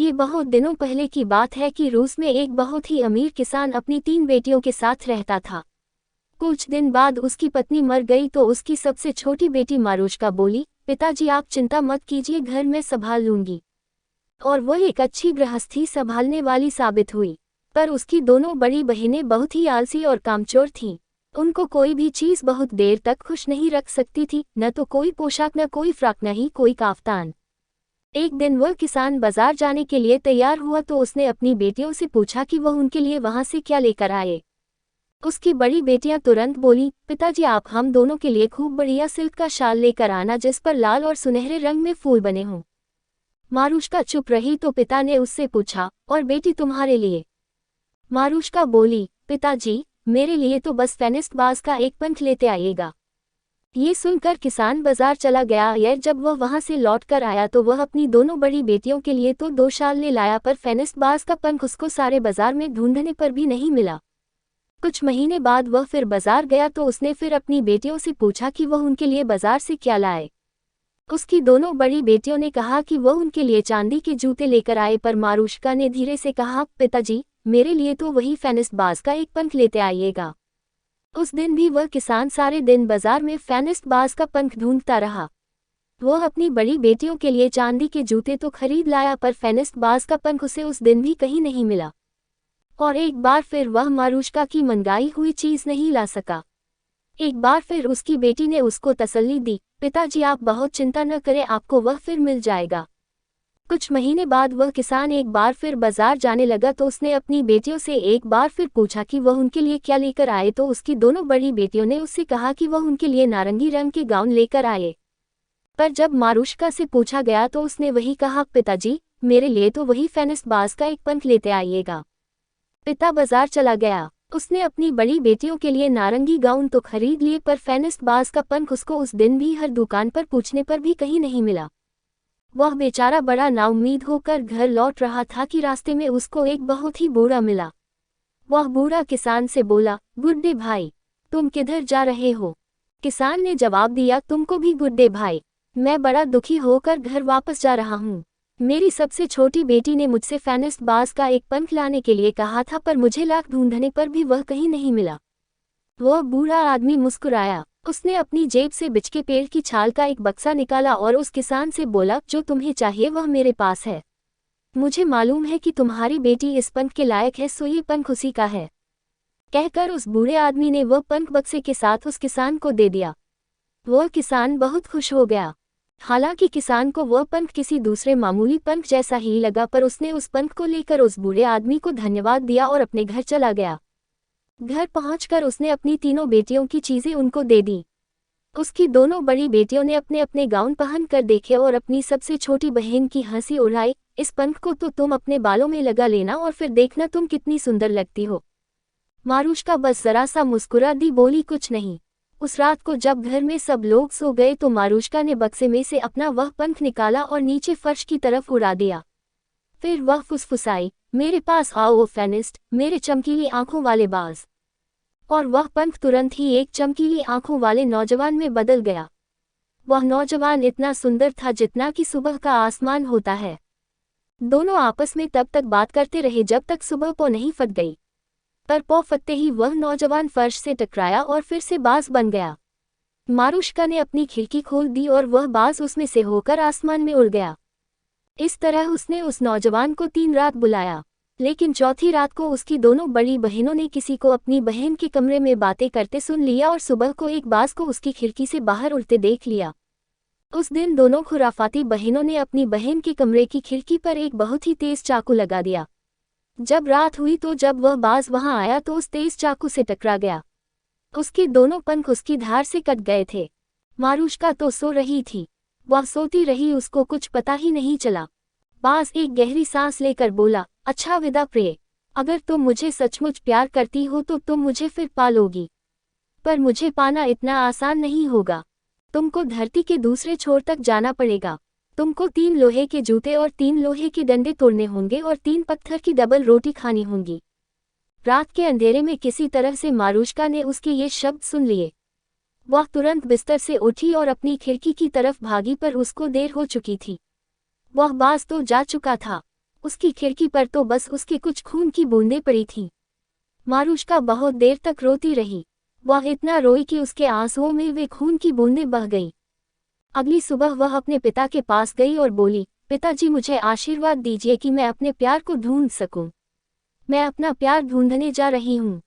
ये बहुत दिनों पहले की बात है कि रूस में एक बहुत ही अमीर किसान अपनी 3 बेटियों के साथ रहता था। कुछ दिन बाद उसकी पत्नी मर गई तो उसकी सबसे छोटी बेटी मारूशका बोली, पिताजी आप चिंता मत कीजिए, घर में संभाल लूंगी। और वह एक अच्छी गृहस्थी संभालने वाली साबित हुई। पर उसकी दोनों बड़ी बहनें बहुत ही आलसी और कामचोर थीं। उनको कोई भी चीज़ बहुत देर तक खुश नहीं रख सकती थी, न तो कोई पोशाक, न कोई फ्रॉक, न ही कोई काफ्तान। एक दिन वह किसान बाजार जाने के लिए तैयार हुआ तो उसने अपनी बेटियों से पूछा कि वह उनके लिए वहां से क्या लेकर आए। उसकी बड़ी बेटियां तुरंत बोली, पिताजी आप हम दोनों के लिए खूब बढ़िया सिल्क का शाल लेकर आना जिस पर लाल और सुनहरे रंग में फूल बने हों। मारूशका चुप रही तो पिता ने उससे पूछा, और बेटी तुम्हारे लिए? मारूशका बोली, पिताजी मेरे लिए तो बस फेनिस्ट बाज का एक पंख लेते आइएगा। ये सुनकर किसान बाजार चला गया। यार जब वह वहां से लौट कर आया तो वह अपनी दोनों बड़ी बेटियों के लिए तो 2 शाल ले लाया, पर फेनिस्ट बाज का पंख उसको सारे बाजार में ढूंढने पर भी नहीं मिला। कुछ महीने बाद वह फिर बाजार गया तो उसने फिर अपनी बेटियों से पूछा कि वह उनके लिए बाजार से क्या लाए। उसकी दोनों बड़ी बेटियों ने कहा कि वह उनके लिए चांदी के जूते लेकर आए, पर मारूशका ने धीरे से कहा, पिताजी मेरे लिए तो वही फेनिस्ट बाज का एक पंख लेते आइएगा। उस दिन भी वह किसान सारे दिन बाजार में फेनिस्ट बाज का पंख ढूंढता रहा। वह अपनी बड़ी बेटियों के लिए चांदी के जूते तो खरीद लाया, पर फेनिस्ट बाज का पंख उसे उस दिन भी कहीं नहीं मिला। और एक बार फिर वह मारूशका की मंगाई हुई चीज नहीं ला सका। एक बार फिर उसकी बेटी ने उसको तसल्ली दी, पिताजी आप बहुत चिंता न करें, आपको वह फिर मिल जाएगा। कुछ महीने बाद वह किसान एक बार फिर बाजार जाने लगा तो उसने अपनी बेटियों से एक बार फिर पूछा कि वह उनके लिए क्या लेकर आए, तो उसकी दोनों बड़ी बेटियों ने उससे कहा कि वह उनके लिए नारंगी रंग के गाउन लेकर आए। पर जब मारूशका से पूछा गया तो उसने वही कहा, पिताजी मेरे लिए तो वही फेनिस्ट बाज का एक पंख लेते आइएगा। पिता बाजार चला गया। उसने अपनी बड़ी बेटियों के लिए नारंगी गाउन तो खरीद लिए, पर फेनिस्ट बाज का पंख उसको उस दिन भी हर दुकान पर पूछने पर भी कहीं नहीं मिला। वह बेचारा बड़ा नाउम्मीद होकर घर लौट रहा था कि रास्ते में उसको एक बहुत ही बूढ़ा मिला। वह बूढ़ा किसान से बोला, गुड्डे भाई तुम किधर जा रहे हो? किसान ने जवाब दिया, तुमको भी गुड्डे भाई, मैं बड़ा दुखी होकर घर वापस जा रहा हूँ। मेरी सबसे छोटी बेटी ने मुझसे फेनिस्ट बाज का एक पंख लाने के लिए कहा था, पर मुझे लाख ढूंढने पर भी वह कहीं नहीं मिला। वह बूढ़ा आदमी मुस्कुराया। उसने अपनी जेब से बिच के पेड़ की छाल का एक बक्सा निकाला और उस किसान से बोला, जो तुम्हें चाहिए वह मेरे पास है। मुझे मालूम है कि तुम्हारी बेटी इस पंख के लायक है, सो ये पंख उसी का है। कहकर उस बूढ़े आदमी ने वह पंख बक्से के साथ उस किसान को दे दिया। वह किसान बहुत खुश हो गया। हालांकि किसान को वह पंख किसी दूसरे मामूली पंख जैसा ही लगा, पर उसने उस पंख को लेकर उस बूढ़े आदमी को धन्यवाद दिया और अपने घर चला गया। घर पहुंचकर उसने अपनी तीनों बेटियों की चीजें उनको दे दी। उसकी दोनों बड़ी बेटियों ने अपने अपने गाउन पहन कर देखे और अपनी सबसे छोटी बहन की हंसी उड़ाई, इस पंख को तो तुम अपने बालों में लगा लेना और फिर देखना तुम कितनी सुंदर लगती हो। मारूशका बस जरा सा मुस्कुरा दी, बोली कुछ नहीं। उस रात को जब घर में सब लोग सो गए तो मारूशका ने बक्से में से अपना वह पंख निकाला और नीचे फर्श की तरफ उड़ा दिया। फिर वह फुसफुसाई, मेरे पास आओ ओ फेनिस्ट, मेरे चमकीली आंखों वाले बाज। और वह पंख तुरंत ही एक चमकीली आंखों वाले नौजवान में बदल गया। वह नौजवान इतना सुंदर था जितना कि सुबह का आसमान होता है। दोनों आपस में तब तक बात करते रहे जब तक सुबह पौ नहीं फट गई। पर पौ फटते ही वह नौजवान फर्श से टकराया और फिर से बाज बन गया। मारूशका ने अपनी खिड़की खोल दी और वह बाज उसमें से होकर आसमान में उड़ गया। इस तरह उसने उस नौजवान को 3 रात बुलाया, लेकिन चौथी रात को उसकी दोनों बड़ी बहनों ने किसी को अपनी बहन के कमरे में बातें करते सुन लिया और सुबह को एक बाज को उसकी खिड़की से बाहर उड़ते देख लिया। उस दिन दोनों खुराफाती बहनों ने अपनी बहन के कमरे की खिड़की पर एक बहुत ही तेज चाकू लगा दिया। जब रात हुई तो जब वह बाज वहां आया तो उस तेज चाकू से टकरा गया। उसके दोनों पंख उसकी धार से कट गए थे। मारूशका तो सो रही थी। वह सोती रही, उसको कुछ पता ही नहीं चला। बाज एक गहरी सांस लेकर बोला, अच्छा विदा प्रिय, अगर तुम मुझे सचमुच प्यार करती हो तो तुम मुझे फिर पालोगी। पर मुझे पाना इतना आसान नहीं होगा। तुमको धरती के दूसरे छोर तक जाना पड़ेगा। तुमको 3 लोहे के जूते और 3 लोहे के डंडे तोड़ने होंगे और 3 पत्थर की डबल रोटी खानी होंगी। रात के अंधेरे में किसी तरह से मारूशका ने उसके ये शब्द सुन लिए। वह तुरंत बिस्तर से उठी और अपनी खिड़की की तरफ भागी, पर उसको देर हो चुकी थी। वह बाज तो जा चुका था। उसकी खिड़की पर तो बस उसके कुछ खून की बूंदें पड़ी थीं। मारूष्का बहुत देर तक रोती रही। वह इतना रोई कि उसके आंसुओं में वे खून की बूंदें बह गईं। अगली सुबह वह अपने पिता के पास गई और बोली, पिताजी मुझे आशीर्वाद दीजिए कि मैं अपने प्यार को ढूंढ सकूं। मैं अपना प्यार ढूंढने जा रही हूं।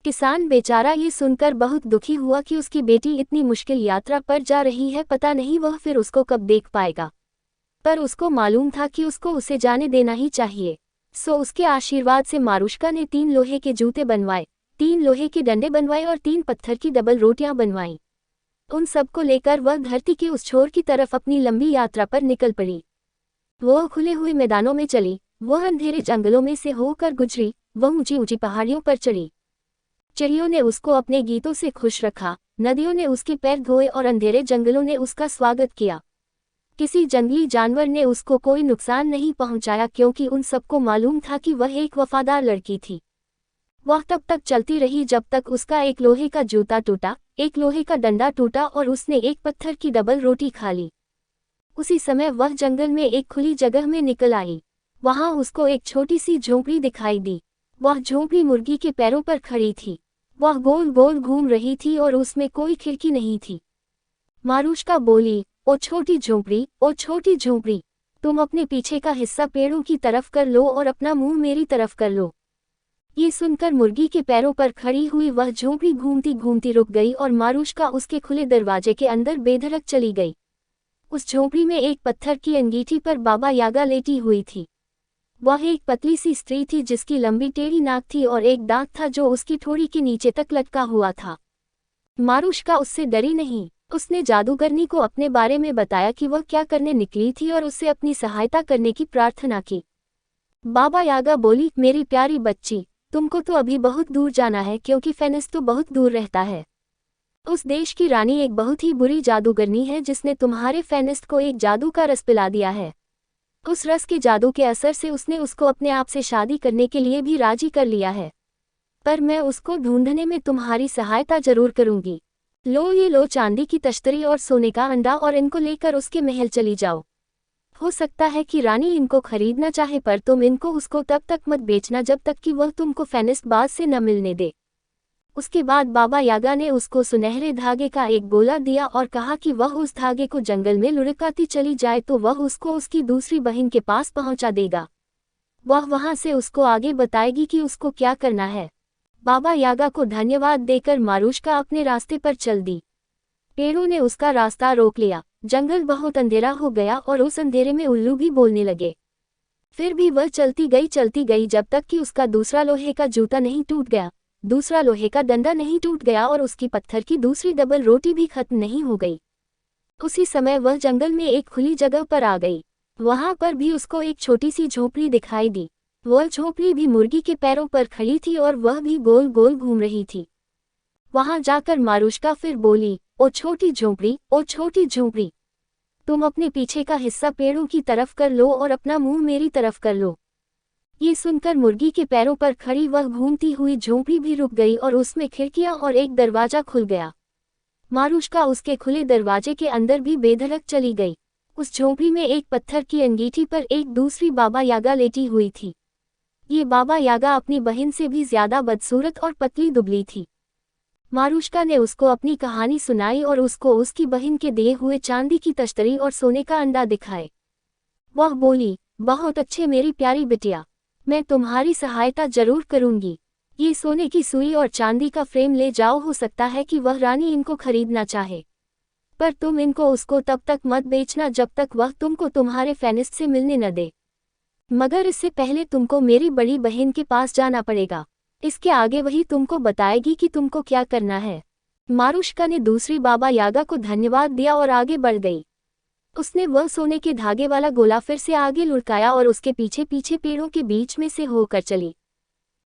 किसान बेचारा ये सुनकर बहुत दुखी हुआ कि उसकी बेटी इतनी मुश्किल यात्रा पर जा रही है, पता नहीं वह फिर उसको कब देख पाएगा। पर उसको मालूम था कि उसको उसे जाने देना ही चाहिए। सो उसके आशीर्वाद से मारूष्का ने 3 लोहे के जूते बनवाए, 3 लोहे के डंडे बनवाए और 3 पत्थर की डबल रोटियां बनवाईं। उन सबको लेकर वह धरती के उस छोर की तरफ अपनी लंबी यात्रा पर निकल पड़ी। वह खुले हुए मैदानों में चली, वह अंधेरे जंगलों में से होकर गुजरी, वह ऊंची ऊंची पहाड़ियों पर चढ़ी। चिड़ियों ने उसको अपने गीतों से खुश रखा, नदियों ने उसके पैर धोए और अंधेरे जंगलों ने उसका स्वागत किया। किसी जंगली जानवर ने उसको कोई नुकसान नहीं पहुंचाया, क्योंकि उन सबको मालूम था कि वह एक वफादार लड़की थी। वह तब तक चलती रही जब तक उसका एक लोहे का जूता टूटा, एक लोहे का डंडा टूटा और उसने एक पत्थर की डबल रोटी खा ली। उसी समय वह जंगल में एक खुली जगह में निकल आई। वहां उसको एक छोटी सी झोंपड़ी दिखाई दी। वह झोंपड़ी मुर्गी के पैरों पर खड़ी थी। वह गोल गोल घूम रही थी और उसमें कोई खिड़की नहीं थी। मारूष्का बोली, ओ छोटी झोंपड़ी, ओ छोटी झोंपड़ी, तुम अपने पीछे का हिस्सा पेड़ों की तरफ कर लो और अपना मुंह मेरी तरफ कर लो। ये सुनकर मुर्गी के पैरों पर खड़ी हुई वह झोंपड़ी घूमती घूमती रुक गई और मारूष्का उसके खुले दरवाजे के अंदर बेधड़क चली गई। उस झोंपड़ी में एक पत्थर की अंगीठी पर बाबा यागा लेटी हुई थी। वह एक पतली सी स्त्री थी जिसकी लंबी टेढ़ी नाक थी और एक दांत था जो उसकी ठोड़ी के नीचे तक लटका हुआ था। मारूष्का उससे डरी नहीं। उसने जादूगरनी को अपने बारे में बताया कि वह क्या करने निकली थी और उससे अपनी सहायता करने की प्रार्थना की। बाबा यागा बोली, मेरी प्यारी बच्ची, तुमको तो अभी बहुत दूर जाना है, क्योंकि फेनिस तो बहुत दूर रहता है। उस देश की रानी एक बहुत ही बुरी जादूगरनी है जिसने तुम्हारे फेनिस को एक जादू का रस पिला दिया है। उस रस के जादू के असर से उसने उसको अपने आप से शादी करने के लिए भी राजी कर लिया है। पर मैं उसको ढूंढने में तुम्हारी सहायता जरूर करूंगी। लो ये लो चांदी की तश्तरी और सोने का अंडा और इनको लेकर उसके महल चली जाओ। हो सकता है कि रानी इनको खरीदना चाहे, पर तुम इनको उसको तब तक मत बेचना जब तक कि वह तुमको फेनिस बाज से न मिलने दे। उसके बाद बाबा यागा ने उसको सुनहरे धागे का एक गोला दिया और कहा कि वह उस धागे को जंगल में लुढ़काती चली जाए तो वह उसको उसकी दूसरी बहन के पास पहुंचा देगा। वह वहां से उसको आगे बताएगी कि उसको क्या करना है। बाबा यागा को धन्यवाद देकर मारूष्का अपने रास्ते पर चल दी। पेड़ों ने उसका रास्ता रोक लिया। जंगल बहुत अंधेरा हो गया और उस अंधेरे में उल्लू भी बोलने लगे। फिर भी वह चलती गई जब तक कि उसका दूसरा लोहे का जूता नहीं टूट गया, दूसरा लोहे का डंडा नहीं टूट गया और उसकी पत्थर की दूसरी डबल रोटी भी खत्म नहीं हो गई। उसी समय वह जंगल में एक खुली जगह पर आ गई। वहां पर भी उसको एक छोटी सी झोपड़ी दिखाई दी। वह झोपड़ी भी मुर्गी के पैरों पर खड़ी थी और वह भी गोल गोल घूम रही थी। वहां जाकर मारूष्का फिर बोली, ओ छोटी झोपड़ी, ओ छोटी झोपड़ी, तुम अपने पीछे का हिस्सा पेड़ों की तरफ कर लो और अपना मुंह मेरी तरफ कर लो। ये सुनकर मुर्गी के पैरों पर खड़ी वह घूमती हुई झोंपड़ी भी रुक गई और उसमें खिड़कियां और एक दरवाजा खुल गया। मारूष्का उसके खुले दरवाजे के अंदर भी बेधड़क चली गई। उस झोंपड़ी में एक पत्थर की अंगीठी पर एक दूसरी बाबा यागा लेटी हुई थी। ये बाबा यागा अपनी बहन से भी ज्यादा बदसूरत और पतली दुबली थी। मारूष्का ने उसको अपनी कहानी सुनाई और उसको उसकी बहन के दिए हुए चांदी की तश्तरी और सोने का अंडा दिखाए। वह बोली, बहुत अच्छे मेरी प्यारी बिटिया, मैं तुम्हारी सहायता जरूर करूंगी। ये सोने की सुई और चांदी का फ्रेम ले जाओ, हो सकता है कि वह रानी इनको खरीदना चाहे, पर तुम इनको उसको तब तक मत बेचना जब तक वह तुमको तुम्हारे फेनिस से मिलने न दे। मगर इससे पहले तुमको मेरी बड़ी बहन के पास जाना पड़ेगा। इसके आगे वही तुमको बताएगी कि तुमको क्या करना है। मारूष्का ने दूसरी बाबा यागा को धन्यवाद दिया और आगे बढ़ गई। उसने वह सोने के धागे वाला गोला फिर से आगे लुढ़काया और उसके पीछे पीछे पेड़ों के बीच में से होकर चली।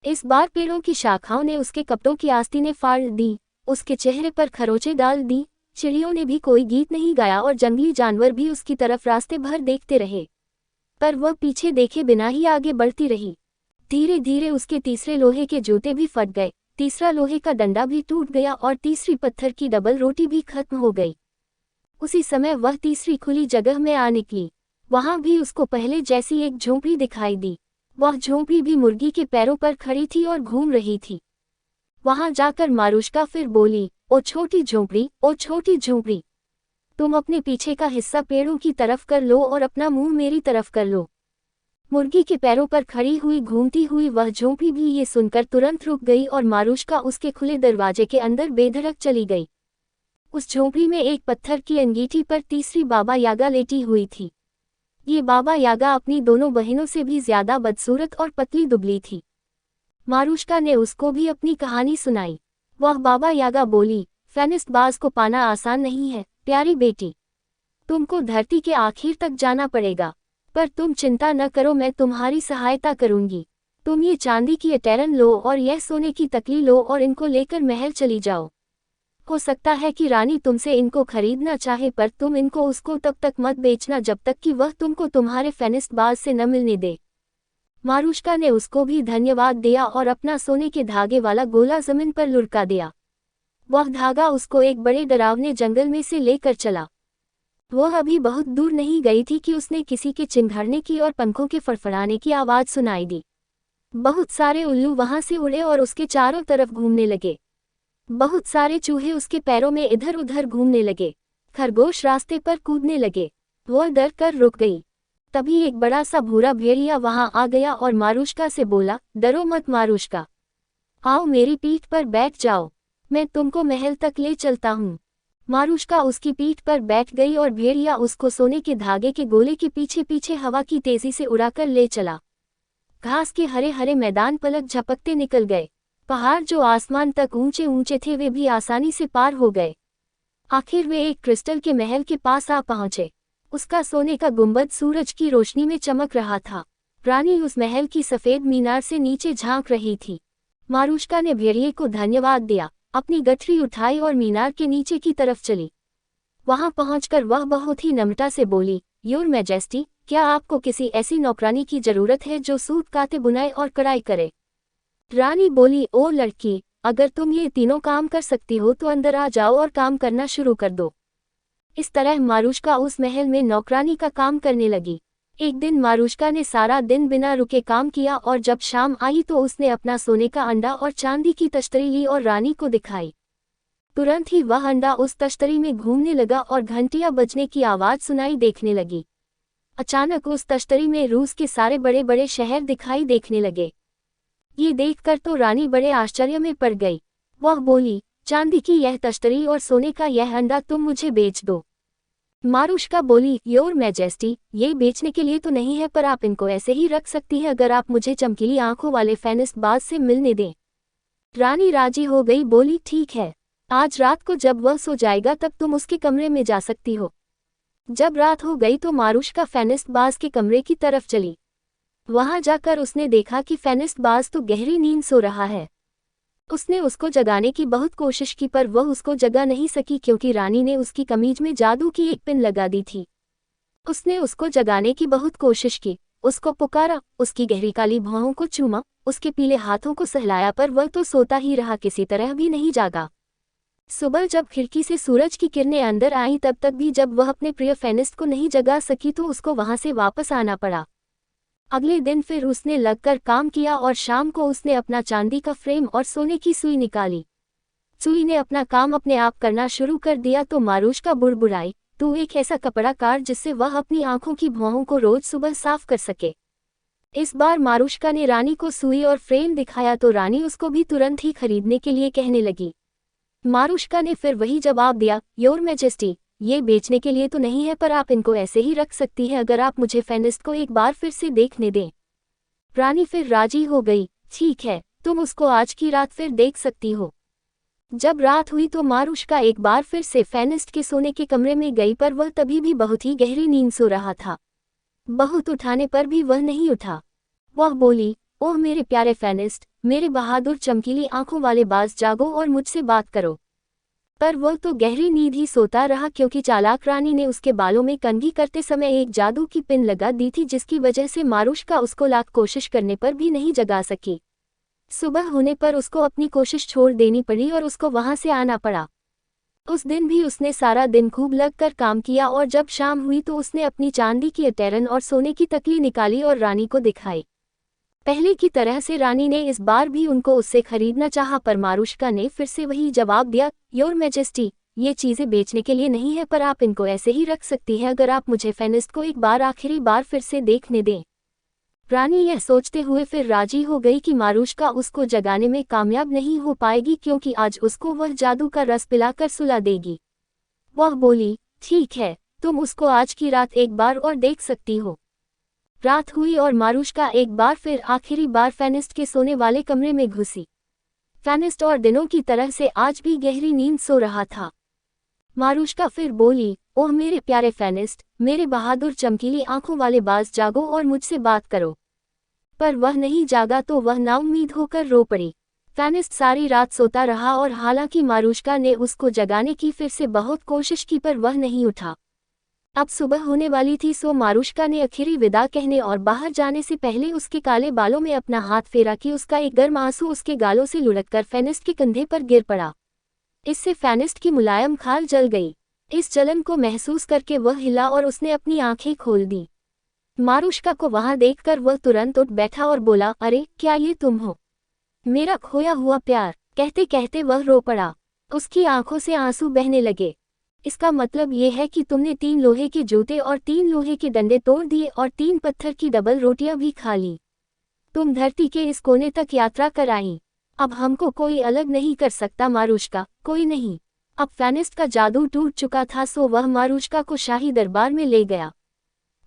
इस बार पेड़ों की शाखाओं ने उसके कपड़ों की आस्तीनें फाड़ दी, उसके चेहरे पर खरोंचें डाल दी। चिड़ियों ने भी कोई गीत नहीं गाया और जंगली जानवर भी उसकी तरफ रास्ते भर देखते रहे, पर वह पीछे देखे बिना ही आगे बढ़ती रही। धीरे धीरे उसके तीसरे लोहे के जूते भी फट गए, तीसरा लोहे का डंडा भी टूट गया और तीसरी पत्थर की डबल रोटी भी खत्म हो गई। उसी समय वह तीसरी खुली जगह में आ निकली। वहां भी उसको पहले जैसी एक झोंपड़ी दिखाई दी। वह झोंपड़ी भी मुर्गी के पैरों पर खड़ी थी और घूम रही थी। वहां जाकर मारुष्का फिर बोली, ओ छोटी झोंपड़ी, ओ छोटी झोंपड़ी, तुम अपने पीछे का हिस्सा पेड़ों की तरफ कर लो और अपना मुंह मेरी तरफ कर लो। मुर्गी के पैरों पर खड़ी हुई घूमती हुई वह झोंपड़ी भी ये सुनकर तुरंत रुक गई और मारुष्का उसके खुले दरवाजे के अंदर बेधड़क चली गई। उस झोंपड़ी में एक पत्थर की अंगीठी पर तीसरी बाबा यागा लेटी हुई थी। ये बाबा यागा अपनी दोनों बहनों से भी ज्यादा बदसूरत और पतली दुबली थी। मारुष्का ने उसको भी अपनी कहानी सुनाई। वह बाबा यागा बोली, फेनिस्ट बाज को पाना आसान नहीं है प्यारी बेटी, तुमको धरती के आखिर तक जाना पड़ेगा, पर तुम चिंता न करो, मैं तुम्हारी सहायता करूंगी। तुम ये चांदी की अटैरन लो और यह सोने की तकली लो और इनको लेकर महल चली जाओ। हो सकता है कि रानी तुमसे इनको खरीदना चाहे, पर तुम इनको उसको तब तक मत बेचना जब तक कि वह तुमको तुम्हारे फेनिस्ट बाज से न मिलने दे। मारुष्का ने उसको भी धन्यवाद दिया और अपना सोने के धागे वाला गोला जमीन पर लुढ़का दिया। वह धागा उसको एक बड़े डरावने जंगल में से लेकर चला। वह अभी बहुत दूर नहीं गई थी कि उसने किसी के चिंघाड़ने की और पंखों के फड़फड़ाने की आवाज़ सुनाई दी। बहुत सारे उल्लू वहां से उड़े और उसके चारों तरफ घूमने लगे। बहुत सारे चूहे उसके पैरों में इधर उधर घूमने लगे। खरगोश रास्ते पर कूदने लगे। वह डर कर रुक गई। तभी एक बड़ा सा भूरा भेड़िया वहां आ गया और मारुष्का से बोला, डरो मत मारुष्का, आओ मेरी पीठ पर बैठ जाओ, मैं तुमको महल तक ले चलता हूँ। मारुष्का उसकी पीठ पर बैठ गई और भेड़िया उसको सोने के धागे के गोले के पीछे पीछे हवा की तेजी से उड़ाकर ले चला। घास के हरे हरे मैदान पलक झपकते निकल गए। पहाड़ जो आसमान तक ऊंचे ऊंचे थे वे भी आसानी से पार हो गए। आखिर वे एक क्रिस्टल के महल के पास आ पहुंचे। उसका सोने का गुंबद सूरज की रोशनी में चमक रहा था। रानी उस महल की सफेद मीनार से नीचे झांक रही थी। मारुष्का ने भेड़िए को धन्यवाद दिया, अपनी गठरी उठाई और मीनार के नीचे की तरफ चली। वहां पहुंचकर वह बहुत ही नम्रता से बोली, योर मैजेस्टी, क्या आपको किसी ऐसी नौकरानी की जरूरत है जो सूत काते बुनाई और कढ़ाई करे? रानी बोली, ओ लड़की, अगर तुम ये तीनों काम कर सकती हो तो अंदर आ जाओ और काम करना शुरू कर दो। इस तरह मारुष्का उस महल में नौकरानी का काम करने लगी। एक दिन मारुष्का ने सारा दिन बिना रुके काम किया और जब शाम आई तो उसने अपना सोने का अंडा और चांदी की तश्तरी ली और रानी को दिखाई। तुरंत ही वह अंडा उस तश्तरी में घूमने लगा और घंटियां बजने की आवाज सुनाई देखने लगी। अचानक उस तश्तरी में रूस के सारे बड़े बड़े शहर दिखाई देखने लगे। ये देखकर तो रानी बड़े आश्चर्य में पड़ गई। वह बोली, चांदी की यह तश्तरी और सोने का यह अंडा तुम मुझे बेच दो। मारुष्का बोली, योर मैजेस्टी, ये बेचने के लिए तो नहीं है, पर आप इनको ऐसे ही रख सकती हैं अगर आप मुझे चमकीली आंखों वाले फेनिस्ट बाज से मिलने दें। रानी राजी हो गई, बोली, ठीक है, आज रात को जब वह सो जाएगा तब तुम उसके कमरे में जा सकती हो। जब रात हो गई तो मारुष्का फेनिस्ट बाज के कमरे की तरफ चली। वहां जाकर उसने देखा कि फेनिस्ट बाज तो गहरी नींद सो रहा है। उसने उसको जगाने की बहुत कोशिश की पर वह उसको जगा नहीं सकी क्योंकि रानी ने उसकी कमीज में जादू की एक पिन लगा दी थी। उसने उसको जगाने की बहुत कोशिश की, उसको पुकारा, उसकी गहरी काली भौहों को चूमा, उसके पीले हाथों को सहलाया, पर वह तो सोता ही रहा, किसी तरह भी नहीं जागा। सुबह जब खिड़की से सूरज की किरणें अंदर आईं तब तक भी जब वह अपने प्रिय फेनिस्ट को नहीं जगा सकी तो उसको वहां से वापस आना पड़ा। अगले दिन फिर उसने लगकर काम किया और शाम को उसने अपना चांदी का फ्रेम और सोने की सुई निकाली। सुई ने अपना काम अपने आप करना शुरू कर दिया तो मारुष्का बुड़बुड़ाई, तू एक ऐसा कपड़ा काट जिससे वह अपनी आंखों की भौहों को रोज सुबह साफ कर सके। इस बार मारुष्का ने रानी को सुई और फ्रेम दिखाया तो रानी उसको भी तुरंत ही खरीदने के लिए कहने लगी। मारुष्का ने फिर वही जवाब दिया, योर मैजेस्टी, ये बेचने के लिए तो नहीं है, पर आप इनको ऐसे ही रख सकती हैं अगर आप मुझे फेनिस्ट को एक बार फिर से देखने दें। रानी फिर राजी हो गई, ठीक है, तुम उसको आज की रात फिर देख सकती हो। जब रात हुई तो मारुष्का एक बार फिर से फेनिस्ट के सोने के कमरे में गई, पर वह तभी भी बहुत ही गहरी नींद सो रहा था। बहुत उठाने पर भी वह नहीं उठा। वह बोली, ओह मेरे प्यारे फेनिस्ट, मेरे बहादुर चमकीली आंखों वाले बाज, जागो और मुझसे बात करो। पर वह तो गहरी नींद ही सोता रहा क्योंकि चालाक रानी ने उसके बालों में कंघी करते समय एक जादू की पिन लगा दी थी जिसकी वजह से मारुष्का उसको लाख कोशिश करने पर भी नहीं जगा सकी। सुबह होने पर उसको अपनी कोशिश छोड़ देनी पड़ी और उसको वहां से आना पड़ा। उस दिन भी उसने सारा दिन खूब लगकर काम किया और जब शाम हुई तो उसने अपनी चांदी की अटैरन और सोने की तकली निकाली और रानी को दिखाई। पहले की तरह से रानी ने इस बार भी उनको उससे खरीदना चाहा, पर मारुष्का ने फिर से वही जवाब दिया, योर मैजेस्टी, ये चीज़ें बेचने के लिए नहीं है, पर आप इनको ऐसे ही रख सकती हैं अगर आप मुझे फेनिस्ट को एक बार आखिरी बार फिर से देखने दें। रानी यह सोचते हुए फिर राजी हो गई कि मारुष्का उसको जगाने में कामयाब नहीं हो पाएगी, क्योंकि आज उसको वह जादू का रस पिलाकर सुला देगी। वह बोली, ठीक है, तुम उसको आज की रात एक बार और देख सकती हो। रात हुई और मारुष्का एक बार फिर आखिरी बार फेनिस्ट के सोने वाले कमरे में घुसी। फेनिस्ट और दिनों की तरह से आज भी गहरी नींद सो रहा था। मारुष्का फिर बोली, ओह मेरे प्यारे फेनिस्ट, मेरे बहादुर चमकीली आंखों वाले बाज, जागो और मुझसे बात करो। पर वह नहीं जागा तो वह नाउम्मीद होकर रो पड़ी। फेनिस्ट सारी रात सोता रहा और हालांकि मारुष्का ने उसको जगाने की फिर से बहुत कोशिश की, पर वह नहीं उठा। अब सुबह होने वाली थी, सो मारुष्का ने आखिरी विदा कहने और बाहर जाने से पहले उसके काले बालों में अपना हाथ फेरा कि उसका एक गर्म आंसू उसके गालों से लुढ़ककर फेनिस्ट के कंधे पर गिर पड़ा। इससे फेनिस्ट की मुलायम खाल जल गई। इस जलन को महसूस करके वह हिला और उसने अपनी आंखें खोल दी। मारुष्का को वहां देखकर वह तुरंत उठ बैठा और बोला, अरे क्या ये तुम हो, मेरा खोया हुआ प्यार। कहते कहते वह रो पड़ा। उसकी आंखों से आंसू बहने लगे। इसका मतलब ये है कि तुमने 3 लोहे के जूते और 3 लोहे के डंडे तोड़ दिए और 3 पत्थर की डबल रोटियां भी खा ली। तुम धरती के इस कोने तक यात्रा कर आई। अब हमको कोई अलग नहीं कर सकता मारुष्का, कोई नहीं। अब फेनिस्ट का जादू टूट चुका था, सो वह मारुष्का को शाही दरबार में ले गया।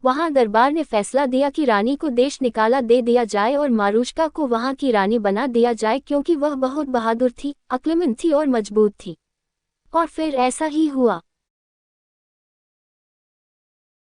वहां दरबार ने फैसला दिया कि रानी को देश निकाला दे दिया जाए और मारुष्का को वहां की रानी बना दिया जाए, क्योंकि वह बहुत बहादुर थी, अक्लमंद थी और मजबूत थी। और फिर ऐसा ही हुआ।